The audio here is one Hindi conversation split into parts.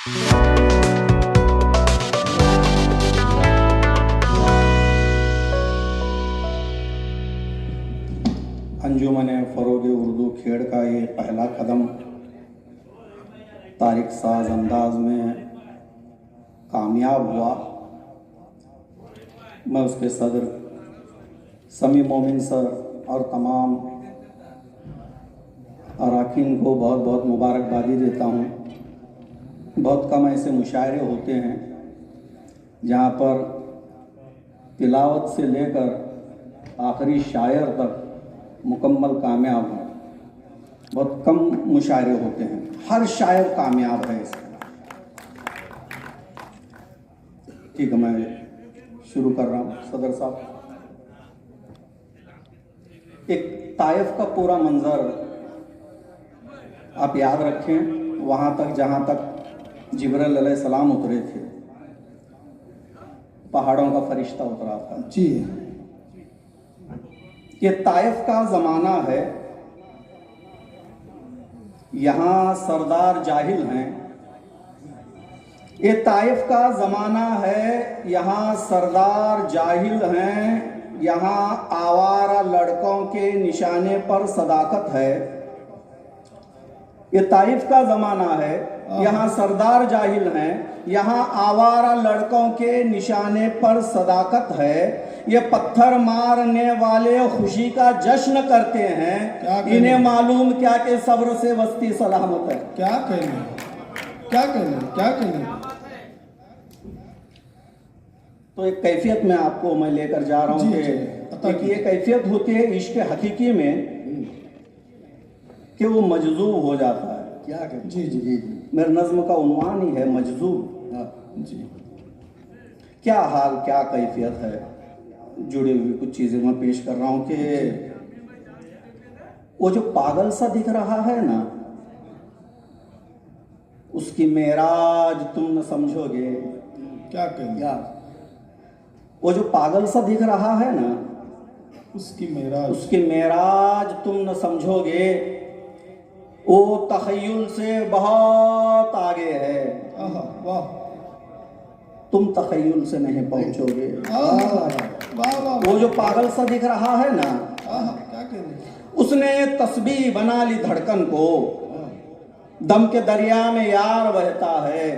अंजुमन फ़रोग उर्दू खेड़ का ये पहला कदम तारिक साज अंदाज में कामयाब हुआ। मैं उसके सदर समी मोमिन सर और तमाम अरकान को बहुत बहुत मुबारकबादी देता हूँ। बहुत कम ऐसे मुशायरे होते हैं जहाँ पर तिलावत से लेकर आखिरी शायर तक मुकम्मल कामयाब हो। बहुत कम मुशायरे होते हैं, हर शायर कामयाब है इसमें। ठीक है, मैं शुरू कर रहा हूँ। सदर साहब, एक ताइफ का पूरा मंजर आप याद रखें, वहाँ तक जहाँ तक जिब्रील अलैहिस्सलाम उतरे थे, पहाड़ों का फरिश्ता उतरा था जी। ये ताइफ का ज़माना है, यहाँ सरदार जाहिल हैं। ये ताइफ का ज़माना है, यहाँ सरदार जाहिल हैं। यहाँ आवारा लड़कों के निशाने पर सदाकत है। ये ताइफ का ज़माना है, यहाँ सरदार जाहिल हैं। यहाँ आवारा लड़कों के निशाने पर सदाकत है। ये पत्थर मारने वाले खुशी का जश्न करते हैं। इन्हें मालूम क्या कि सब्र से वस्ती सलामत है। क्या कहने, क्या कहने, क्या कहने। तो एक कैफियत में आपको मैं लेकर जा रहा हूँ कि ये कैफियत होती है इश्क हकीकी में कि वो मजज़ूब हो जाता है। क्या कहने। जी जी जी जी। मेरे नज़्म का उन्वान ही है मजज़ूब। जी। क्या हाल, क्या कैफियत है, जुड़ी हुई कुछ चीज़ें मैं पेश कर रहा हूँ कि वो जो पागल सा दिख रहा है ना, उसकी मेराज तुम न समझोगे। क्या कहने। वो जो पागल सा दिख रहा है ना, उसकी मेराज तुम न समझोगे। वो तख़य्युल से बहुत आगे है। वाह। तुम तख़य्युल से नहीं पहुंचोगे। वाह। वो जो पागल सा दिख रहा है ना, क्या कहने। उसने तस्बीह बना ली धड़कन को। दम के दरिया में यार बहता है,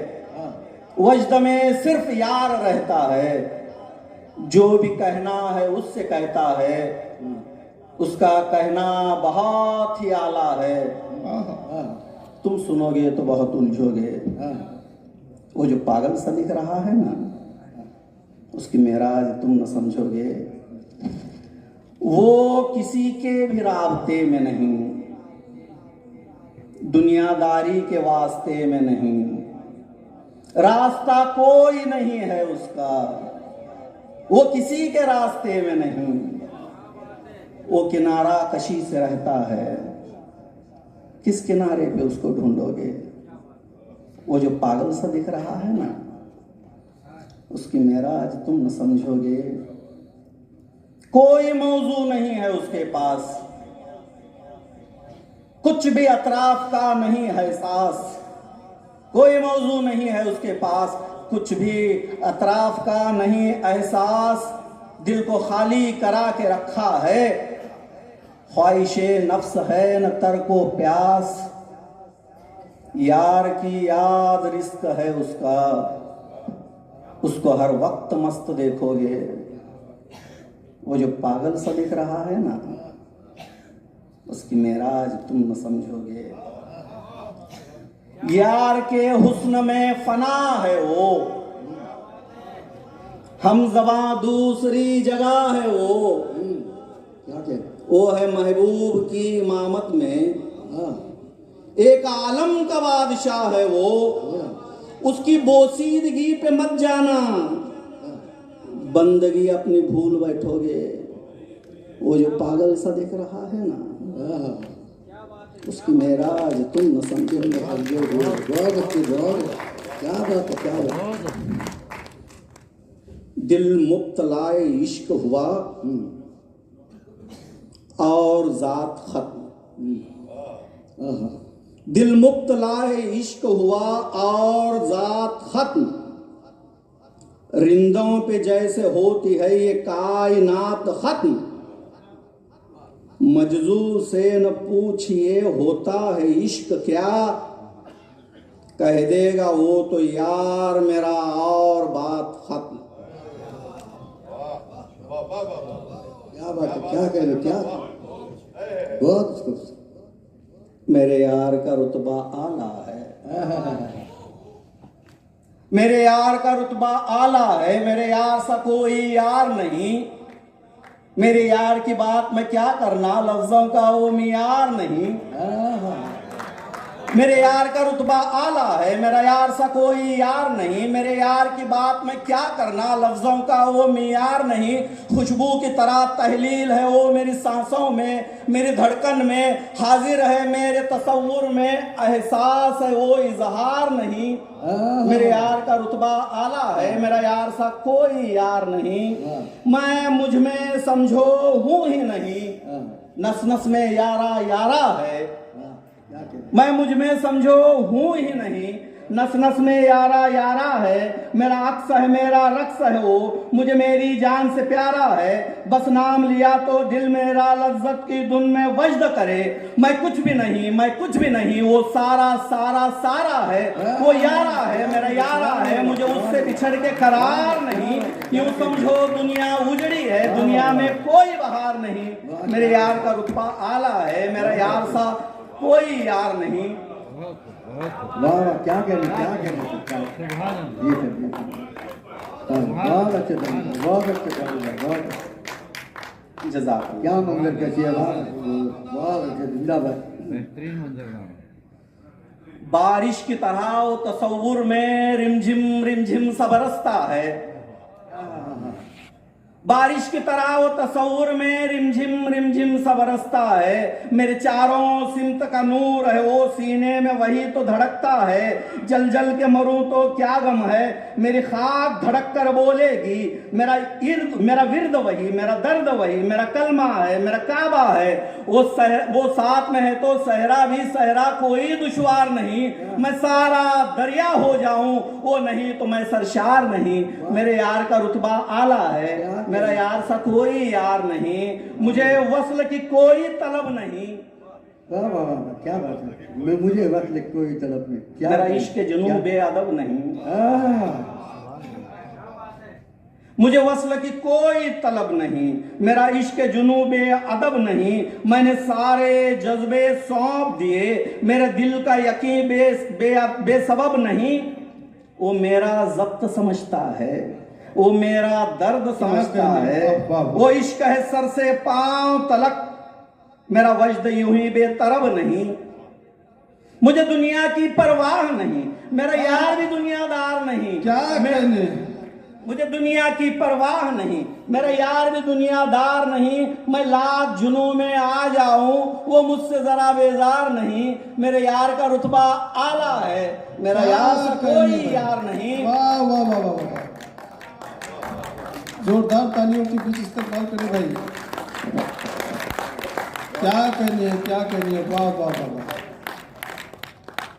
वजद में सिर्फ यार रहता है। जो भी कहना है उससे कहता है, उसका कहना बहुत ही आला है। तुम सुनोगे तो बहुत उलझोगे। वो जो पागल सा दिख रहा है ना, उसकी मेराज तुम न समझोगे। वो किसी के भी राबते में नहीं, दुनियादारी के वास्ते में नहीं, रास्ता कोई नहीं है उसका। वो किसी के रास्ते में नहीं, वो किनारा कशी से रहता है। किस किनारे पे उसको ढूंढोगे। वो जो पागल सा दिख रहा है ना, उसकी मेराज तुम न समझोगे। कोई मौजू नहीं है उसके पास, कुछ भी अतराफ का नहीं है एहसास। कोई मौजू नहीं है उसके पास, कुछ भी अतराफ का नहीं एहसास। दिल को खाली करा के रखा है, ख्वाहिशे नफ्स है न तरको प्यास। यार की याद रिस्क है उसका, उसको हर वक्त मस्त देखोगे। वो जो पागल सा दिख रहा है ना, उसकी मेराज तुम न समझोगे। यार के हुस्न में फना है वो, हम ज़बां दूसरी जगह है वो है महबूब की इमामत में एक आलम का बादशाह है वो। उसकी बोसीदगी पे मत जाना, बंदगी अपनी भूल बैठोगे। वो जो पागल सा दिख रहा है ना, उसकी मेराज तुम न समझोगे। क्या बात है, क्या बात। दिल मुब्तलाए इश्क हुआ और जात खत्म। दिल मुक्त लाए इश्क हुआ और जात खत्म, रिंदों पे जैसे होती है ये कायनात खत्म, मजजू से न पूछिए होता है इश्क क्या, कह देगा वो तो यार मेरा और बात खत्म। क्या बात है, क्या कह रहे हो, क्या बहुत खूब। मेरे यार का रुतबा आला है, मेरे यार का रुतबा आला है, मेरे यार सा कोई यार नहीं, मेरे यार की बात में क्या करना, लफ्जों का वो मियार नहीं। मेरे यार का रुतबा आला है, मेरा यार सा कोई यार नहीं, मेरे यार की बात में क्या करना, लफ्जों का वो मियार नहीं। खुशबू की तरह तहलील है वो मेरी सांसों में, मेरी धड़कन में हाजिर है, मेरे तसव्वुर में एहसास है वो इजहार नहीं। मेरे यार का रुतबा आला है, मेरा यार सा कोई यार नहीं, मैं मुझ में समझो हूं ही नहीं, नस नस में यारा यारा है, मैं मुझ में समझो हूं ही नहीं, नस नस में यारा यारा है, मेरा अक्स है मेरा रक्स है वो, मुझे मेरी जान से प्यारा है, बस नाम लिया तो दिल मेरा लज्जत की धुन में वजद करे, मैं कुछ भी नहीं मैं कुछ भी नहीं, वो सारा सारा सारा है, वो यारा है मेरा यारा है, मुझे उससे बिछड़ के करार नहीं, यूं समझो दुनिया उजड़ी है, दुनिया में कोई बहार नहीं। मेरे यार का रुतबा आला है, मेरा यार सा कोई यार नहीं। वाह, क्या कह रहे, क्या कह रहे, बहुत अच्छे, बहुत अच्छे, बहुत जज़ाक क्या मंजर कैसी है, बहुत अच्छे, जिंदाबाद। बारिश की तरह वो तसव्वुर में रिमझिम सा बरसता है, बारिश की तरह वो तसव्वुर में रिमझिम सा बरसता है, मेरे चारों सिमत का नूर है वो सीने में वही तो धड़कता है, जल जल के मरूं तो क्या गम है, मेरी खाक धड़क कर बोलेगी, मेरा विर्द वही, मेरा दर्द वही, मेरा कलमा है, मेरा काबा है, वो साथ में है तो सहरा भी सहरा कोई दुश्वार नहीं, मैं सारा दरिया हो जाऊं वो नहीं तो मैं सरशार नहीं। मेरे यार का रुतबा आला है, मेरा यार सा कोई यार नहीं, मुझे वस्ल की कोई तलब नहीं। वाह वाह वाह, क्या बात है, मुझे वस्ल की कोई तलब नहीं, क्या मेरा इश्क जुनून बेअदब नहीं, मुझे वस्ल की कोई तलब नहीं, मेरा इश्क जुनून बेअदब नहीं, मैंने सारे जज्बे सौंप दिए, मेरे दिल का यकीन बेसबब नहीं, वो मेरा जब्त समझता है, वो मेरा दर्द समझता है, वो इश्क है सर से पांव तलक, मेरा वजद यूं ही बेतरब नहीं, मुझे दुनिया की परवाह नहीं, मेरा यार भी दुनियादार नहीं, क्या कहने, मुझे दुनिया की परवाह नहीं, मेरा यार भी दुनियादार नहीं, मैं लाख जुनू में आ जाऊं वो मुझसे जरा बेजार नहीं। मेरे यार का रुतबा आला है, मेरा यार से कोई यार नहीं। वाह वाह वाह वाह वाह, जोरदार तालियों की बीच इस्तेमाल करें भाई, क्या कहने हैं, क्या कहने हैं, वाह वाह वाह वाह,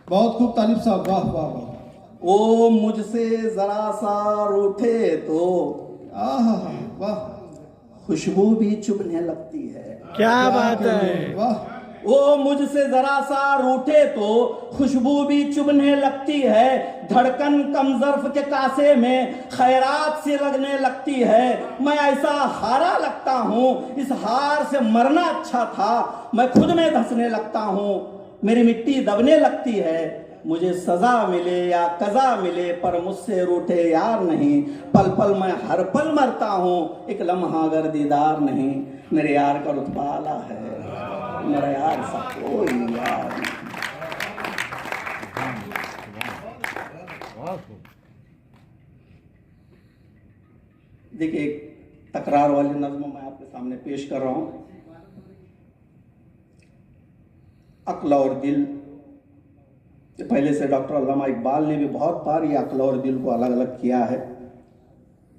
बहुत खूब तालिब साहब, वाह वाह वाह। वो मुझसे जरा सा रूठे तो वाह, खुशबू भी चुभने लगती है, क्या बात है, वाह, वो मुझसे जरा सा रूठे तो खुशबू भी चुभने लगती है, धड़कन कमजर्फ के कासे में खैरात से लगने लगती है, मैं ऐसा हारा लगता हूँ, इस हार से मरना अच्छा था, मैं खुद में धंसने लगता हूँ, मेरी मिट्टी दबने लगती है, मुझे सजा मिले या कजा मिले पर मुझसे रूठे यार नहीं, पल पल मैं हर पल मरता हूँ, एक लम्हा अगर दीदार नहीं। मेरे यार का रुतबा आला है, मेरा यार सा कोई यार नहीं। देखिए, तकरार वाली नज़्म मैं आपके सामने पेश कर रहा हूँ। अक्ल और दिल, पहले से डॉक्टर अल्लामा इकबाल ने भी बहुत बार ये अक्ल और दिल को अलग अलग किया है,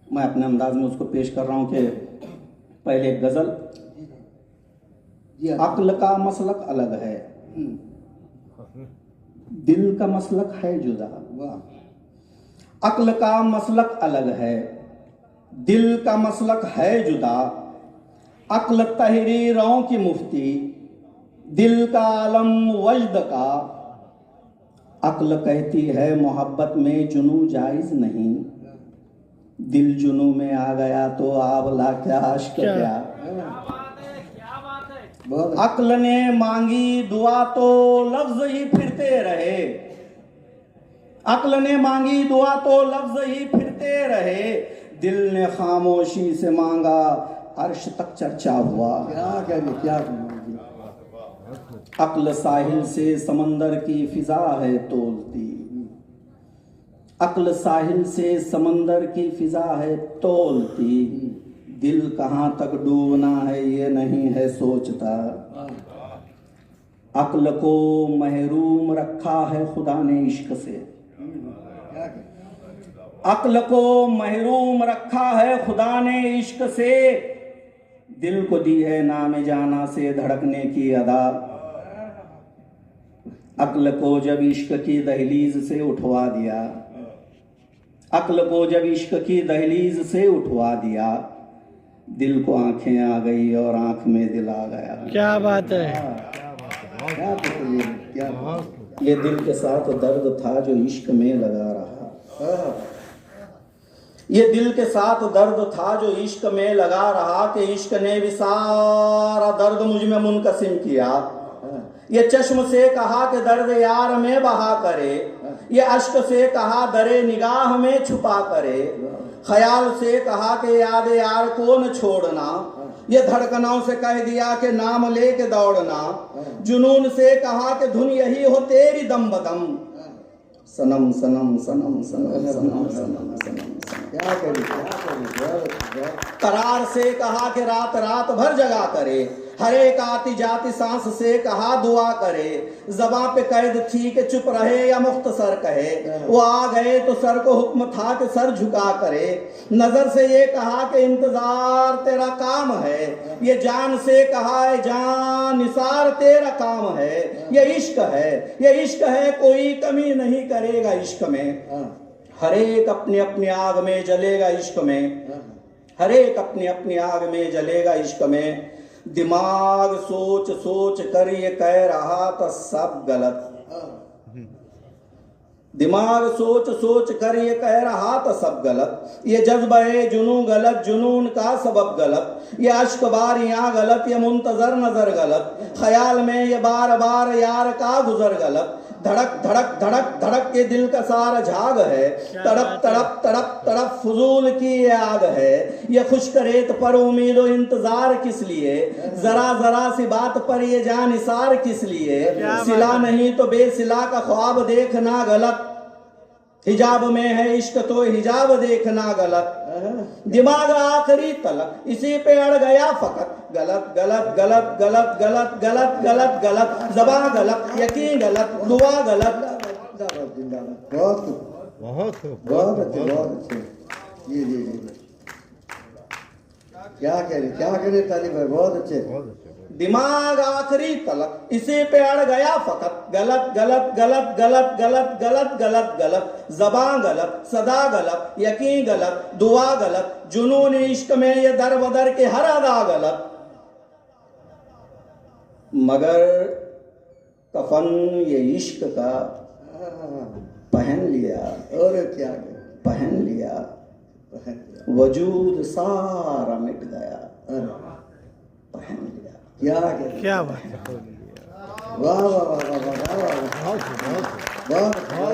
मैं अपने अंदाज में उसको पेश कर रहा हूँ कि पहले एक गज़ल, अक्ल का मसलक अलग है, दिल का मसलक है जुदा, वाह अक्ल का मसलक अलग है। दिल का मसलक है जुदा, अक्ल तहरीरों की मुफ्ती, दिल का आलम वजद का। अक्ल कहती है मोहब्बत में जुनू जायज नहीं, दिल जुनू में आ गया तो आवला क्या अश्क क्या। बहुत अक्ल ने मांगी दुआ तो लफ्ज ही फिरते रहे, अक्ल ने मांगी दुआ तो लफ्ज ही फिरते रहे। दिल ने खामोशी से मांगा अर्श तक चर्चा हुआ। क्या कहने क्या कहने। अक्ल साहिल से समंदर की फिजा है तोलती, अक्ल साहिल से समंदर की फिजा है तोलती। दिल कहाँ तक डूबना है ये नहीं है सोचता, अक्ल को महरूम रखा है खुदा ने इश्क से। अक्ल को महरूम रखा है खुदा ने इश्क से, दिल को दी है नाम जाना से धड़कने की अदा। अक्ल को जब इश्क की दहलीज से उठवा दिया, अक्ल को जब इश्क की दहलीज से उठवा दिया, दिल को आंखें आ गई और आंख में दिल आ गया। क्या बात है। क्या क्या ये दिल के साथ दर्द था जो इश्क में लगा रहा, ये दिल के साथ दर्द था जो इश्क में लगा रहा, कि इश्क ने भी सारा दर्द मुझ में मुनकसिम किया। ये चश्म से कहा कि दर्द यार में बहा करे, ये अश्क से कहा दरे निगाह में छुपा करे, ख्याल से कहा कि याद यार को न छोड़ना, ये धड़कनों से कह दिया कि नाम लेके दौड़ना, जुनून से कहा कि धुन यही हो तेरी दम बदम, सनम सनम सनम सनम सनम सनम सनम। क्या करें। करार से कहा कि रात रात भर जगा करे, हर एक आती जाती सांस से कहा दुआ करे, ज़बां पे कैद थी कि चुप रहे या मुख्तसर कहे, वो आ गए तो सर को हुक्म था कि सर झुका करे, नजर से ये कहा कि इंतजार तेरा काम है, ये जान से कहा है जान निसार तेरा काम है। ये इश्क है, ये इश्क है, कोई कमी नहीं करेगा इश्क में, हर एक अपनी अपनी आग में जलेगा इश्क में, हर एक अपनी अपनी आग में जलेगा इश्क में। दिमाग सोच सोच कर ये कह रहा था सब गलत, दिमाग सोच सोच कर ये कह रहा था सब गलत, ये जज्बा है जुनून गलत, जुनून का सबब गलत, ये अश्क बारियां गलत, ये मुंतजर नजर गलत, ख्याल में ये बार बार यार का गुजर गलत, धड़क धड़क धड़क धड़क के दिल का सारा झाग है, तड़प तड़प तड़प तड़प फजूल की ये आग है, ये खुश्क रेत पर उम्मीद और इंतजार किस लिए, जरा जरा सी बात पर ये जान निसार किस लिए, सिला नहीं तो बेसिला का ख्वाब देखना गलत, हिजाब में है इश्क तो हिजाब देखना गलत, दिमाग आखिरी तलक इसी पे अड़ गया फकत, गलत गलत गलत गलत गलत गलत गलत गलत, ज़बां गलत, यकीन गलत, दुआ गलत। बहुत बहुत बहुत अच्छे बहुत अच्छे। जी क्या करे तालिब भाई, बहुत अच्छे। दिमाग आखिरी तलक इसी पे अड़ गया फकत, गलत गलत गलत गलत गलत गलत गलत गलत, ज़बां गलत, सदा गलत, यकीन गलत, दुआ गलत, जुनून इश्क में ये दर बदर के हर अदा गलत। मगर कफन ये इश्क का पहन लिया, और क्या पहन लिया, वजूद सारा मिट गया, पहन लिया। क्या बात है। वाह वाह वाह वाह वाह वाह।